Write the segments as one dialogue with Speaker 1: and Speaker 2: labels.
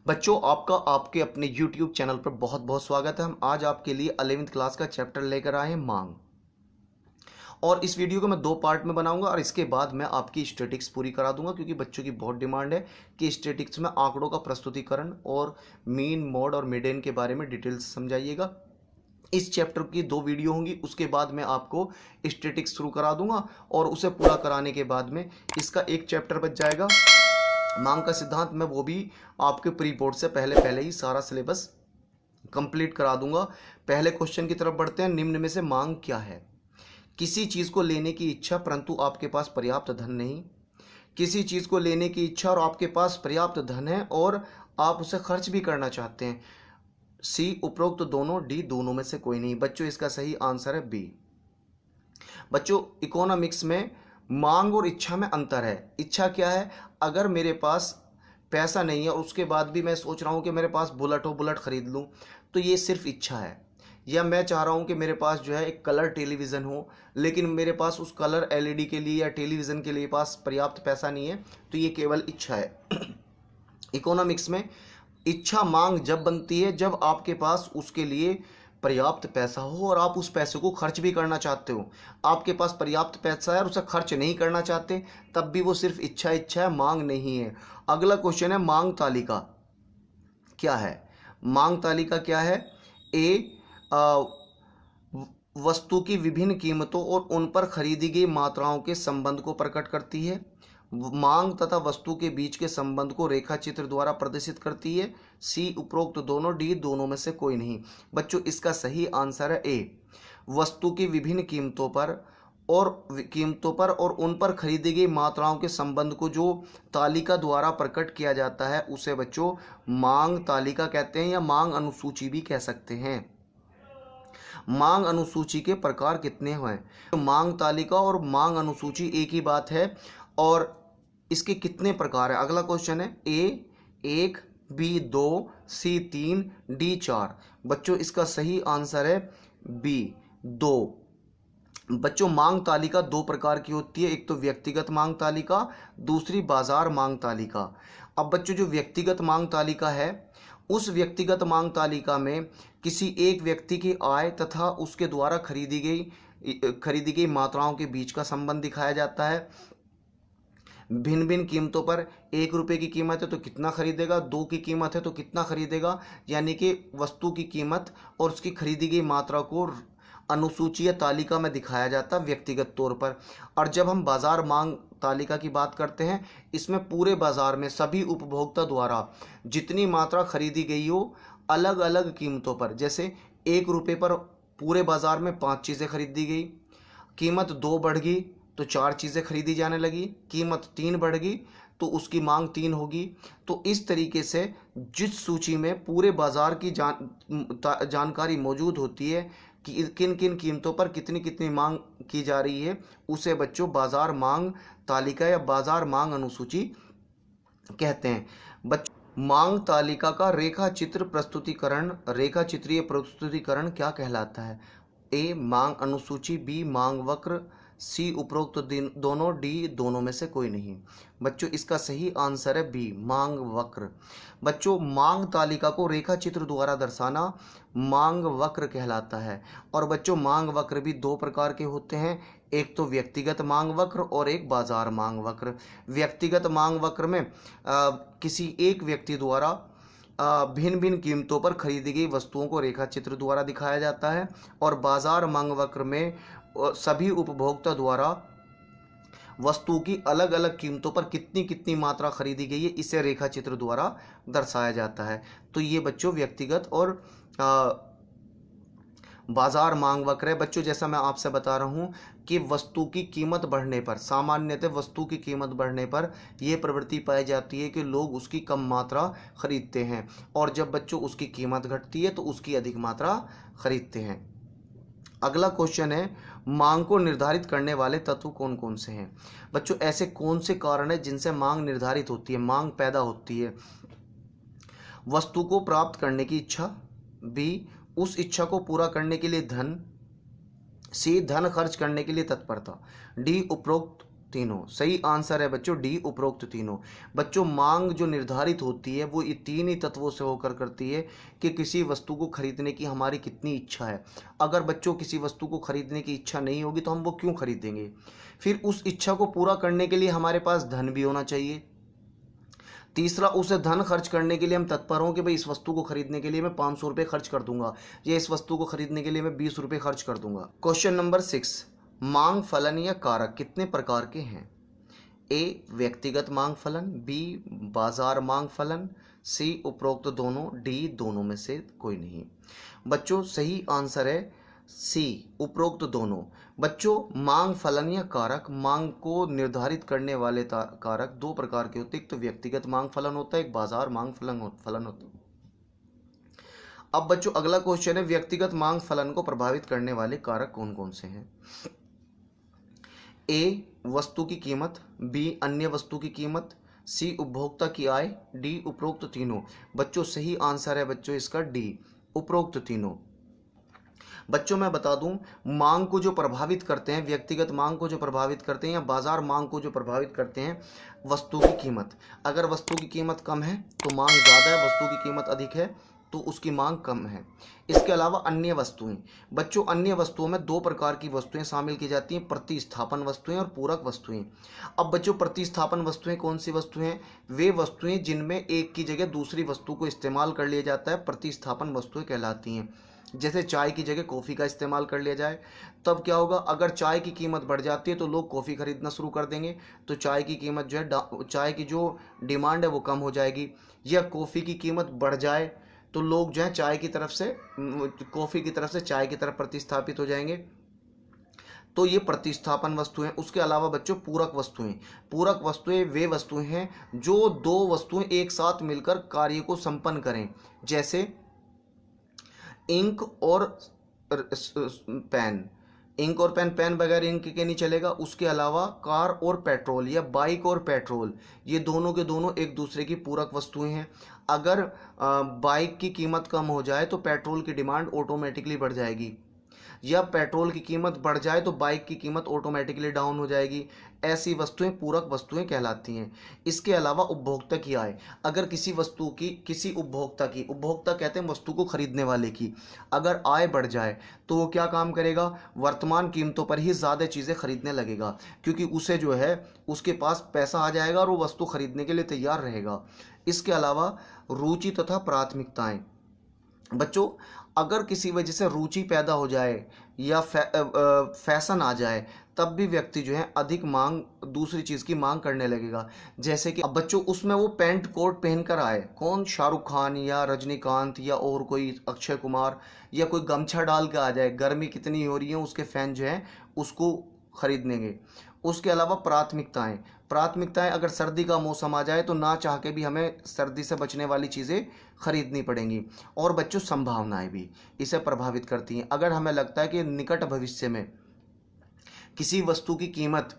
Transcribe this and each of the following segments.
Speaker 1: बच्चों, आपका आपके अपने YouTube चैनल पर बहुत बहुत स्वागत है। हम आज आपके लिए 11वीं क्लास का चैप्टर लेकर आए हैं मांग। और इस वीडियो को मैं दो पार्ट में बनाऊंगा और इसके बाद मैं आपकी स्टैटिक्स पूरी करा दूंगा, क्योंकि बच्चों की बहुत डिमांड है कि स्टैटिक्स में आंकड़ों का प्रस्तुतिकरण और मीन, मोड और मिडेन के बारे में डिटेल से समझाइएगा। इस चैप्टर की दो वीडियो होंगी, उसके बाद मैं आपको स्टैटिक्स शुरू करा दूंगा और उसे पूरा कराने के बाद में इसका एक चैप्टर बच जाएगा मांग का सिद्धांत। मैं वो भी आपके प्री बोर्ड से पहले ही सारा सिलेबस कंप्लीट करा दूंगा। पहले क्वेश्चन की तरफ बढ़ते हैं। निम्न में से मांग क्या है? किसी चीज को लेने की इच्छा परंतु आपके पास पर्याप्त धन नहीं। किसी चीज को लेने की इच्छा और आपके पास पर्याप्त धन है और आप उसे खर्च भी करना चाहते हैं। सी उपरोक्त दोनों, डी दोनों में से कोई नहीं। बच्चों, इसका सही आंसर है बी। बच्चों, इकोनॉमिक्स में मांग और इच्छा में अंतर है। इच्छा क्या है? अगर मेरे पास पैसा नहीं है और उसके बाद भी मैं सोच रहा हूं कि मेरे पास बुलेट हो, बुलेट खरीद लूं, तो ये सिर्फ इच्छा है। या मैं चाह रहा हूं कि मेरे पास जो है एक कलर टेलीविज़न हो, लेकिन मेरे पास उस कलर एलईडी के लिए या टेलीविज़न के लिए पास पर्याप्त पैसा नहीं है, तो ये केवल इच्छा है। इकोनॉमिक्स में इच्छा मांग जब बनती है जब आपके पास उसके लिए पर्याप्त पैसा हो और आप उस पैसे को खर्च भी करना चाहते हो। आपके पास पर्याप्त पैसा है और उसे खर्च नहीं करना चाहते, तब भी वो सिर्फ इच्छा है, मांग नहीं है। अगला क्वेश्चन है मांग तालिका क्या है? मांग तालिका क्या है? ए वस्तु की विभिन्न कीमतों और उन पर खरीदी गई मात्राओं के संबंध को प्रकट करती है। मांग तथा वस्तु के बीच के संबंध को रेखा चित्र द्वारा प्रदर्शित करती है। सी उपरोक्त दोनों, डी दोनों में से कोई नहीं। बच्चों, इसका सही आंसर है ए। वस्तु की विभिन्न कीमतों पर और उन पर खरीदी गई मात्राओं के संबंध को जो तालिका द्वारा प्रकट किया जाता है उसे बच्चों मांग तालिका कहते हैं, या मांग अनुसूची भी कह सकते हैं। मांग अनुसूची के प्रकार कितने हैं? तो मांग तालिका और मांग अनुसूची एक ही बात है। और इसके कितने प्रकार है? अगला क्वेश्चन है ए 1, बी 2, सी 3, डी 4। बच्चों, इसका सही आंसर है बी 2। बच्चों, मांग तालिका दो प्रकार की होती है। एक तो व्यक्तिगत मांग तालिका, दूसरी बाजार मांग तालिका। अब बच्चों, जो व्यक्तिगत मांग तालिका है, उस व्यक्तिगत मांग तालिका में किसी एक व्यक्ति की आय तथा उसके द्वारा खरीदी गई मात्राओं के बीच का संबंध दिखाया जाता है। भिन्न भिन्न कीमतों पर 1 रुपये की कीमत है तो कितना खरीदेगा, 2 की कीमत है तो कितना खरीदेगा, यानी कि वस्तु की कीमत और उसकी खरीदी गई मात्रा को अनुसूची या तालिका में दिखाया जाता है व्यक्तिगत तौर पर। और जब हम बाजार मांग तालिका की बात करते हैं, इसमें पूरे बाजार में सभी उपभोक्ता द्वारा जितनी मात्रा खरीदी गई हो अलग अलग कीमतों पर, जैसे 1 रुपये पर पूरे बाजार में 5 चीज़ें खरीदी गई, कीमत 2 बढ़ गई तो 4 चीज़ें खरीदी जाने लगी, कीमत 3 बढ़ गई तो उसकी मांग 3 होगी। तो इस तरीके से जिस सूची में पूरे बाजार की जानकारी मौजूद होती है कि किन किन कीमतों पर कितनी कितनी मांग की जा रही है, उसे बच्चों बाजार मांग तालिका या बाजार मांग अनुसूची कहते हैं। बच्चों, मांग तालिका का रेखा चित्रीय प्रस्तुतिकरण क्या कहलाता है? ए मांग अनुसूची, बी मांग वक्र, सी उपरोक्त दोनों, डी दोनों में से कोई नहीं। बच्चों, इसका सही आंसर है बी मांग वक्र। बच्चों, मांग तालिका को रेखा चित्र द्वारा दर्शाना मांग वक्र कहलाता है। और बच्चों, मांग वक्र भी दो प्रकार के होते हैं, एक तो व्यक्तिगत मांग वक्र और एक बाजार मांग वक्र। व्यक्तिगत मांग वक्र में किसी एक व्यक्ति द्वारा भिन्न भिन्न कीमतों पर खरीदी गई वस्तुओं को रेखा चित्र द्वारा दिखाया जाता है। और बाजार मांग वक्र में सभी उपभोक्ता द्वारा वस्तु की अलग अलग कीमतों पर कितनी कितनी मात्रा खरीदी गई है, इसे रेखा चित्र द्वारा दर्शाया जाता है। तो ये बच्चों व्यक्तिगत और बाजार मांग वक्र है। बच्चों, जैसा मैं आपसे बता रहा हूँ कि वस्तु की कीमत बढ़ने पर, सामान्यतः वस्तु की कीमत बढ़ने पर यह प्रवृत्ति पाई जाती है कि लोग उसकी कम मात्रा खरीदते हैं, और जब बच्चों उसकी कीमत घटती है तो उसकी अधिक मात्रा खरीदते हैं। अगला क्वेश्चन है मांग को निर्धारित करने वाले तत्व कौन कौन से हैं? बच्चों, ऐसे कौन से कारण हैं जिनसे मांग निर्धारित होती है, मांग पैदा होती है? वस्तु को प्राप्त करने की इच्छा, बी उस इच्छा को पूरा करने के लिए धन, सी धन खर्च करने के लिए तत्परता, डी उपरोक्त तीनों। सही आंसर है बच्चों डी, उपरोक्त तीनों। बच्चों मांग जो निर्धारित होती है वो ये तीन ही तत्वों से होकर करती है कि किसी वस्तु को खरीदने की हमारी कितनी इच्छा है। अगर बच्चों किसी वस्तु को खरीदने की इच्छा नहीं होगी तो हम वो क्यों खरीदेंगे। फिर उस इच्छा को पूरा करने के लिए हमारे पास धन भी होना चाहिए। तीसरा, उसे धन खर्च करने के लिए हम तत्पर हों कि भाई इस वस्तु को खरीदने के लिए मैं 500 रुपये खर्च कर दूंगा, या इस वस्तु को खरीदने के लिए मैं 20 रुपये खर्च कर दूंगा। क्वेश्चन नंबर 6, मांग फलन या कारक कितने प्रकार के हैं। ए व्यक्तिगत मांग फलन, बी बाजार मांग फलन, सी उपरोक्त दोनों, डी दोनों में से कोई नहीं। बच्चों सही आंसर है सी, उपरोक्त दोनों। बच्चों मांग फलन या कारक, मांग को निर्धारित करने वाले कारक दो प्रकार के होते हैं। एक तो व्यक्तिगत मांग फलन होता है, एक बाजार मांग फलन होता है। अब बच्चों अगला क्वेश्चन है, व्यक्तिगत मांग फलन को प्रभावित करने वाले कारक कौन कौन से हैं। ए वस्तु की कीमत, बी अन्य वस्तु की कीमत, सी उपभोक्ता की आय, डी उपरोक्त तीनों। बच्चों सही आंसर है बच्चों इसका डी, उपरोक्त तीनों। बच्चों मैं बता दूं, मांग को जो प्रभावित करते हैं, व्यक्तिगत मांग को जो प्रभावित करते हैं या बाजार मांग को जो प्रभावित करते हैं, वस्तु की कीमत। अगर वस्तु की कीमत कम है तो मांग ज़्यादा है, वस्तु की कीमत अधिक है तो उसकी मांग कम है। इसके अलावा अन्य वस्तुएं। बच्चों अन्य वस्तुओं में दो प्रकार की वस्तुएं शामिल की जाती हैं, प्रतिस्थापन वस्तुएं और पूरक वस्तुएं। अब बच्चों प्रतिस्थापन वस्तुएं कौन सी वस्तुएं हैं। वे वस्तुएं जिनमें एक की जगह दूसरी वस्तु को इस्तेमाल कर लिया जाता है, प्रतिस्थापन वस्तुएं कहलाती हैं। जैसे चाय की जगह कॉफ़ी का इस्तेमाल कर लिया जाए, तब क्या होगा, अगर चाय की कीमत बढ़ जाती है तो लोग कॉफ़ी खरीदना शुरू कर देंगे, तो चाय की कीमत जो है, चाय की जो डिमांड है वो कम हो जाएगी। या कॉफ़ी की कीमत बढ़ जाए तो लोग जो है चाय की तरफ से, कॉफ़ी की तरफ से चाय की तरफ प्रतिस्थापित हो जाएंगे। तो ये प्रतिस्थापन वस्तुएं। उसके अलावा बच्चों पूरक वस्तुएं। पूरक वस्तुएं वे वस्तुएं हैं जो दो वस्तुएं एक साथ मिलकर कार्य को संपन्न करें। जैसे इंक और पेन। इंक और पेन, पेन बगैर इंक के नहीं चलेगा। उसके अलावा कार और पेट्रोल या बाइक और पेट्रोल, ये दोनों के दोनों एक दूसरे की पूरक वस्तुएं हैं। अगर बाइक की कीमत कम हो जाए तो पेट्रोल की डिमांड ऑटोमेटिकली बढ़ जाएगी, या पेट्रोल की कीमत बढ़ जाए तो बाइक की कीमत ऑटोमेटिकली डाउन हो जाएगी। ऐसी वस्तुएं पूरक वस्तुएं कहलाती हैं। इसके अलावा उपभोक्ता की आय। अगर किसी वस्तु की, किसी उपभोक्ता की, उपभोक्ता कहते हैं वस्तु को खरीदने वाले की, अगर आय बढ़ जाए तो वो क्या काम करेगा, वर्तमान कीमतों पर ही ज़्यादा चीज़ें खरीदने लगेगा, क्योंकि उसे जो है उसके पास पैसा आ जाएगा और वो वस्तु खरीदने के लिए तैयार रहेगा। इसके अलावा रुचि तथा प्राथमिकताएं। बच्चों अगर किसी वजह से रुचि पैदा हो जाए या फैशन आ जाए, तब भी व्यक्ति जो है अधिक मांग, दूसरी चीज़ की मांग करने लगेगा। जैसे कि अब बच्चों उसमें वो पैंट कोट पहनकर आए, कौन, शाहरुख खान या रजनीकांत या और कोई अक्षय कुमार, या कोई गमछा डाल के आ जाए, गर्मी कितनी हो रही है, उसके फैन जो हैं उसको खरीदेंगे। उसके अलावा प्राथमिकताएं। प्राथमिकताएं, अगर सर्दी का मौसम आ जाए तो ना चाह के भी हमें सर्दी से बचने वाली चीज़ें खरीदनी पड़ेंगी। और बच्चों संभावनाएं भी इसे प्रभावित करती हैं। अगर हमें लगता है कि निकट भविष्य में किसी वस्तु की कीमत,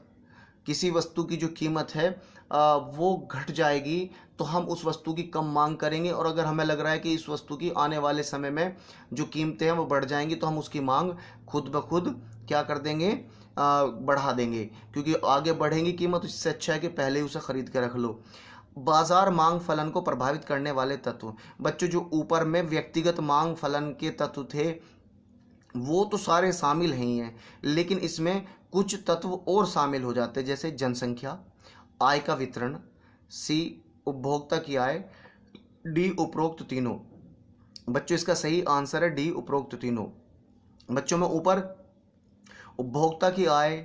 Speaker 1: किसी वस्तु की जो कीमत है वो घट जाएगी, तो हम उस वस्तु की कम मांग करेंगे। और अगर हमें लग रहा है कि इस वस्तु की आने वाले समय में जो कीमतें हैं वो बढ़ जाएंगी, तो हम उसकी मांग खुद ब खुद क्या कर देंगे, बढ़ा देंगे, क्योंकि आगे बढ़ेंगी कीमत। इससे अच्छा है कि पहले ही उसे खरीद के रख लो। बाजार मांग फलन को प्रभावित करने वाले तत्व। बच्चों जो ऊपर में व्यक्तिगत मांग फलन के तत्व थे वो तो सारे शामिल ही हैं, लेकिन इसमें कुछ तत्व और शामिल हो जाते हैं, जैसे जनसंख्या, आय का वितरण, सी उपभोक्ता की आय, डी उपरोक्त तीनों। बच्चों इसका सही आंसर है डी उपरोक्त तीनों। बच्चों में ऊपर उपभोक्ता की आय,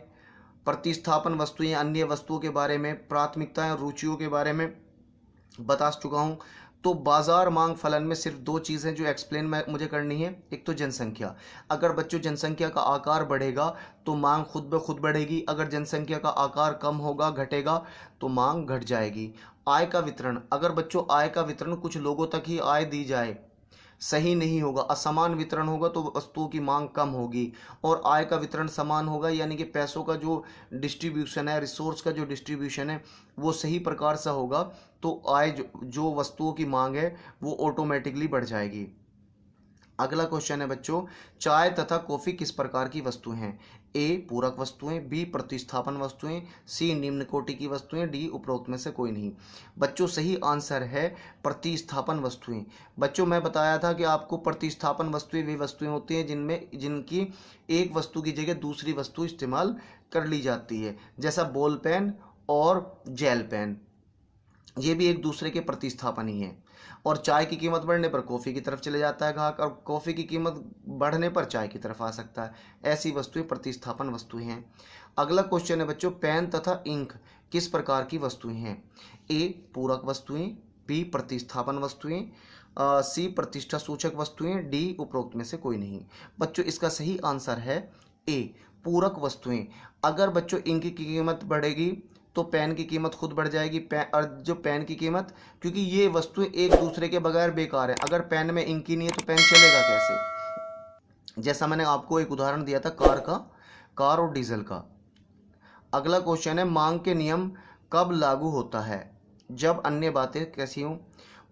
Speaker 1: प्रतिस्थापन वस्तुएं, अन्य वस्तुओं के बारे में, प्राथमिकताएं और रुचियों के बारे में बता चुका हूं। तो बाजार मांग फलन में सिर्फ दो चीज़ें जो एक्सप्लेन मुझे करनी है। एक तो जनसंख्या। अगर बच्चों जनसंख्या का आकार बढ़ेगा तो मांग खुद ब खुद बढ़ेगी। अगर जनसंख्या का आकार कम होगा, घटेगा, तो मांग घट जाएगी। आय का वितरण। अगर बच्चों आय का वितरण कुछ लोगों तक ही आय दी जाए, सही नहीं होगा, असमान वितरण होगा, तो वस्तुओं की मांग कम होगी। और आय का वितरण समान होगा, यानी कि पैसों का जो डिस्ट्रीब्यूशन है, रिसोर्स का जो डिस्ट्रीब्यूशन है वो सही प्रकार से होगा, तो आय जो वस्तुओं की मांग है वो ऑटोमेटिकली बढ़ जाएगी। अगला क्वेश्चन है बच्चों, चाय तथा कॉफी किस प्रकार की वस्तुएं हैं? ए पूरक वस्तुएं, बी प्रतिस्थापन वस्तुएं, सी निम्न कोटि की वस्तुएं, डी उपरोक्त में से कोई नहीं। बच्चों सही आंसर है प्रतिस्थापन वस्तुएं। बच्चों मैं बताया था कि आपको प्रतिस्थापन वस्तुएं वे वस्तुएं होती हैं जिनकी एक वस्तु की जगह दूसरी वस्तु इस्तेमाल कर ली जाती है, जैसा बॉल पेन और जेल पेन, ये भी एक दूसरे के प्रतिस्थापन ही है। और चाय की कीमत बढ़ने पर कॉफ़ी की तरफ चले जाता है ग्राहक, और कॉफ़ी की कीमत बढ़ने पर चाय की तरफ आ सकता है। ऐसी वस्तुएं प्रतिस्थापन वस्तुएं हैं। अगला क्वेश्चन है बच्चों, पेन तथा इंक किस प्रकार की वस्तुएं हैं? ए पूरक वस्तुएं, बी प्रतिस्थापन वस्तुएं, सी प्रतिष्ठा सूचक वस्तुएं, डी उपरोक्त में से कोई नहीं। बच्चों इसका सही आंसर है ए पूरक वस्तुएं। अगर बच्चों इंक की कीमत बढ़ेगी तो पेन की कीमत खुद बढ़ जाएगी। और जो पेन की कीमत, क्योंकि ये वस्तुएं एक दूसरे के बगैर बेकार है। अगर पेन में इंक ही नहीं है तो पेन चलेगा कैसे? जैसा मैंने आपको एक उदाहरण दिया था कार और डीजल का। अगला क्वेश्चन है, मांग के नियम कब लागू होता है? जब अन्य बातें कैसी हों?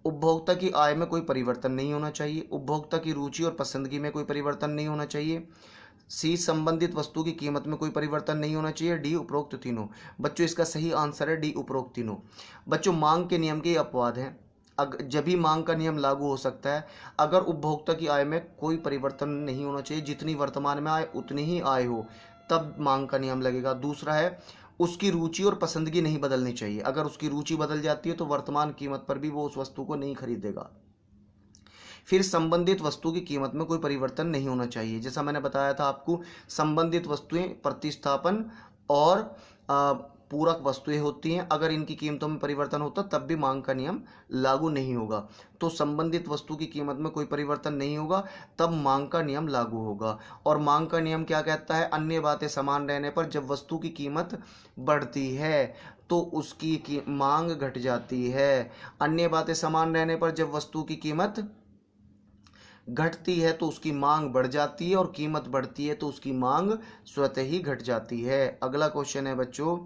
Speaker 1: उपभोक्ता की आय में कोई परिवर्तन नहीं होना चाहिए, उपभोक्ता की रुचि और पसंदगी में कोई परिवर्तन नहीं होना चाहिए, सी संबंधित वस्तु की कीमत में कोई परिवर्तन नहीं होना चाहिए, डी उपरोक्त तीनों। बच्चों इसका सही आंसर है डी उपरोक्त तीनों। बच्चों मांग के नियम के अपवाद हैं। जब भी मांग का नियम लागू हो सकता है अगर उपभोक्ता की आय में कोई परिवर्तन नहीं होना चाहिए, जितनी वर्तमान में आय उतनी ही आय हो, तब मांग का नियम लगेगा। दूसरा है, उसकी रुचि और पसंदगी नहीं बदलनी चाहिए। अगर उसकी रुचि बदल जाती है तो वर्तमान कीमत पर भी वो उस वस्तु को नहीं खरीदेगा। फिर संबंधित वस्तु की कीमत में कोई परिवर्तन नहीं होना चाहिए। जैसा मैंने बताया था आपको, संबंधित वस्तुएं प्रतिस्थापन और पूरक वस्तुएं होती हैं। अगर इनकी कीमतों में परिवर्तन होता तब भी मांग का नियम लागू नहीं होगा। तो संबंधित वस्तु की कीमत में कोई परिवर्तन नहीं होगा तब मांग का नियम लागू होगा। और मांग का नियम क्या कहता है? अन्य बातें समान रहने पर जब वस्तु की कीमत बढ़ती है तो उसकी मांग घट जाती है। अन्य बातें समान रहने पर जब वस्तु की कीमत घटती है तो उसकी मांग बढ़ जाती है, और कीमत बढ़ती है तो उसकी मांग स्वतः ही घट जाती है। अगला क्वेश्चन है बच्चों,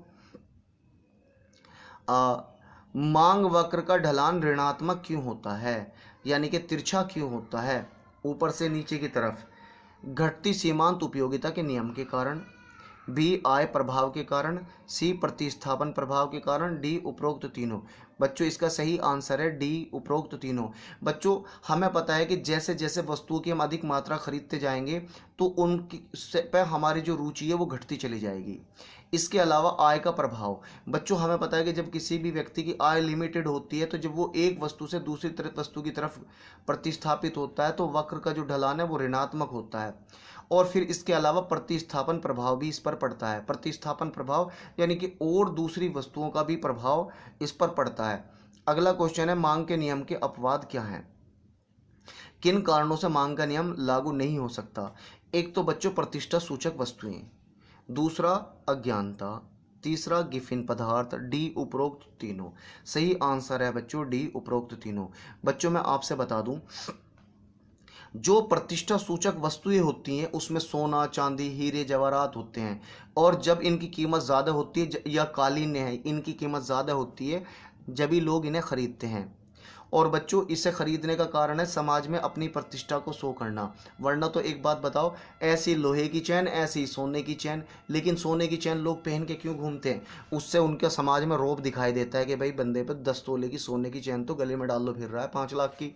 Speaker 1: मांग वक्र का ढलान ऋणात्मक क्यों होता है? यानी कि तिरछा क्यों होता है ऊपर से नीचे की तरफ? घटती सीमांत उपयोगिता के नियम के कारण, बी आय प्रभाव के कारण, सी प्रतिस्थापन प्रभाव के कारण, डी उपरोक्त तीनों। बच्चों इसका सही आंसर है डी उपरोक्त तीनों। बच्चों हमें पता है कि जैसे जैसे वस्तुओं की हम अधिक मात्रा खरीदते जाएंगे तो उनकी पे हमारी जो रुचि है वो घटती चली जाएगी। इसके अलावा आय का प्रभाव, बच्चों हमें पता है कि जब किसी भी व्यक्ति की आय लिमिटेड होती है तो जब वो एक वस्तु से दूसरी वस्तु की तरफ प्रतिस्थापित होता है तो वक्र का जो ढलान है वो ऋणात्मक होता है। और फिर इसके अलावा प्रतिस्थापन प्रभाव भी इस पर पड़ता है। प्रतिस्थापन प्रभाव यानी कि और दूसरी वस्तुओं का भी प्रभाव इस पर पड़ता है। अगला क्वेश्चन है, मांग के नियम के अपवाद क्या हैं? किन कारणों से मांग का नियम लागू नहीं हो सकता? एक तो बच्चों प्रतिष्ठा सूचक वस्तुएं, दूसरा अज्ञानता, तीसरा गिफिन पदार्थ, डी उपरोक्त तीनों। सही आंसर है बच्चों डी उपरोक्त तीनों। बच्चों मैं आपसे बता दूं, जो प्रतिष्ठा सूचक वस्तुएं होती हैं उसमें सोना चांदी हीरे जवाहरात होते हैं, और जब इनकी कीमत ज़्यादा होती है या कालीन है इनकी कीमत ज़्यादा होती है जब ही लोग इन्हें खरीदते हैं। और बच्चों इसे खरीदने का कारण है समाज में अपनी प्रतिष्ठा को शो करना। वरना तो एक बात बताओ, ऐसी लोहे की चैन ऐसी सोने की चैन, लेकिन सोने की चैन लोग पहन के क्यों घूमते हैं? उससे उनके समाज में रौब दिखाई देता है कि भाई बंदे पे 10 तोले की सोने की चैन तो गले में डाल लो फिर रहा है 5 लाख की।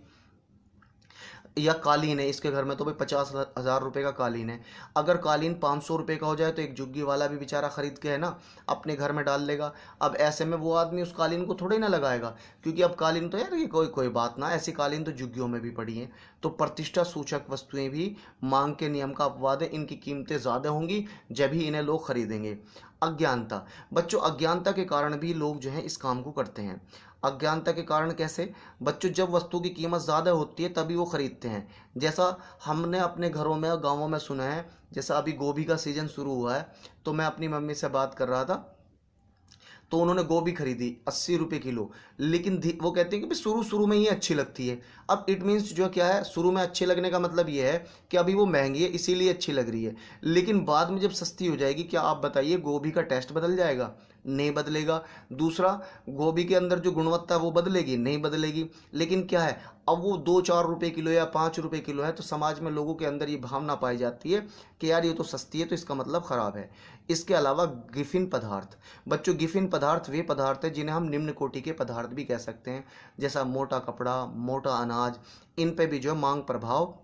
Speaker 1: या कालीन है, इसके घर में तो भाई 50,000 रुपये का कालीन है। अगर कालीन 500 रुपये का हो जाए तो एक झुग्गी वाला भी बेचारा खरीद के है ना अपने घर में डाल लेगा। अब ऐसे में वो आदमी उस कालीन को थोड़े ना लगाएगा, क्योंकि अब कालीन तो यार ये कोई बात ना, ऐसी कालीन तो झुग्गियों में भी पड़ी है। तो प्रतिष्ठा सूचक वस्तुएं भी मांग के नियम का अपवाद है। इनकी कीमतें ज़्यादा होंगी जब ही इन्हें लोग खरीदेंगे। अज्ञानता, बच्चों अज्ञानता के कारण भी लोग जो है इस काम को करते हैं। अज्ञानता के कारण कैसे? बच्चों जब वस्तु की कीमत ज़्यादा होती है तभी वो खरीदते हैं। जैसा हमने अपने घरों में और गाँवों में सुना है, जैसा अभी गोभी का सीज़न शुरू हुआ है तो मैं अपनी मम्मी से बात कर रहा था तो उन्होंने गोभी खरीदी 80 रुपये किलो। लेकिन वो कहते हैं कि भाई शुरू में ही अच्छी लगती है। अब इट मीन्स जो क्या है, शुरू में अच्छे लगने का मतलब ये है कि अभी वो महंगी है इसीलिए अच्छी लग रही है, लेकिन बाद में जब सस्ती हो जाएगी क्या आप बताइए गोभी का टेस्ट बदल जाएगा? नहीं बदलेगा। दूसरा, गोभी के अंदर जो गुणवत्ता है वो बदलेगी? नहीं बदलेगी। लेकिन क्या है, अब वो 2-4 रुपये किलो या 5 रुपये किलो है तो समाज में लोगों के अंदर ये भावना पाई जाती है कि यार ये तो सस्ती है तो इसका मतलब खराब है। इसके अलावा गिफिन पदार्थ, बच्चों गिफिन पदार्थ वे पदार्थ है जिन्हें हम निम्न कोटि के पदार्थ भी कह सकते हैं, जैसा मोटा कपड़ा, मोटा अनाज, इन पे भी जो है मांग प्रभाव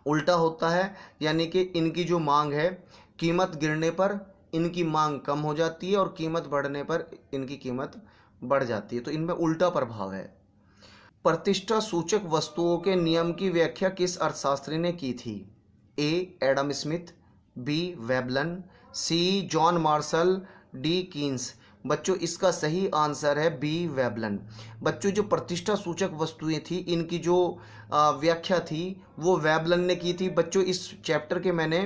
Speaker 1: उल्टा होता है। यानी कि इनकी जो मांग है, कीमत गिरने पर इनकी मांग कम हो जाती है और कीमत बढ़ने पर इनकी कीमत बढ़ जाती है, तो इनमें उल्टा प्रभाव है। प्रतिष्ठा सूचक वस्तुओं के नियम की व्याख्या किस अर्थशास्त्री ने की थी? ए एडम स्मिथ, बी वेबलन, सी जॉन मार्शल, डी कीन्स। बच्चों इसका सही आंसर है बी वेबलन। बच्चों जो प्रतिष्ठा सूचक वस्तुएं थी इनकी जो व्याख्या थी वो वेबलन ने की थी। बच्चों इस चैप्टर के मैंने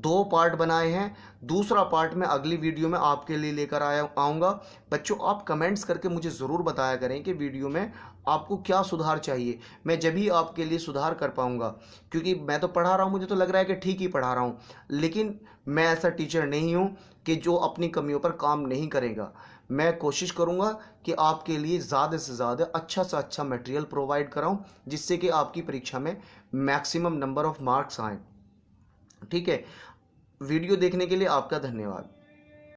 Speaker 1: 2 पार्ट बनाए हैं, दूसरा पार्ट मैं अगली वीडियो में आपके लिए लेकर आऊँगा। बच्चों आप कमेंट्स करके मुझे ज़रूर बताया करें कि वीडियो में आपको क्या सुधार चाहिए, मैं जब ही आपके लिए सुधार कर पाऊँगा। क्योंकि मैं तो पढ़ा रहा हूँ, मुझे तो लग रहा है कि ठीक ही पढ़ा रहा हूँ, लेकिन मैं ऐसा टीचर नहीं हूँ कि जो अपनी कमियों पर काम नहीं करेगा। मैं कोशिश करूँगा कि आपके लिए ज़्यादा से ज़्यादा अच्छा से अच्छा मटेरियल प्रोवाइड कराऊँ, जिससे कि आपकी परीक्षा में मैक्सिमम नंबर ऑफ मार्क्स आएँ। ठीक है, वीडियो देखने के लिए आपका धन्यवाद।